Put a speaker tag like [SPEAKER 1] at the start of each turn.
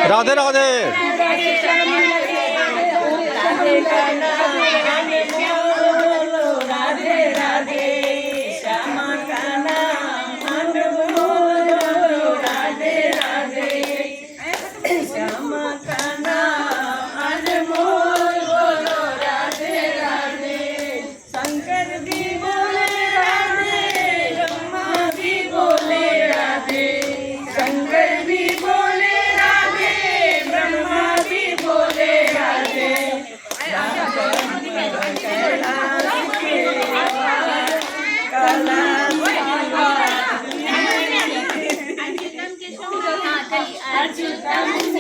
[SPEAKER 1] राधे राधे।
[SPEAKER 2] राधे राधे श्यामा का नाम अनमोल बोलो राधे राधे श्यामा का नाम अनमोल बोलो राधे राधे शंकर भी बोले राधे ब्रह्मा भी बोले राधे शंकर भी बोले राधे ब्रह्मा भी बोले राधे अच्युतम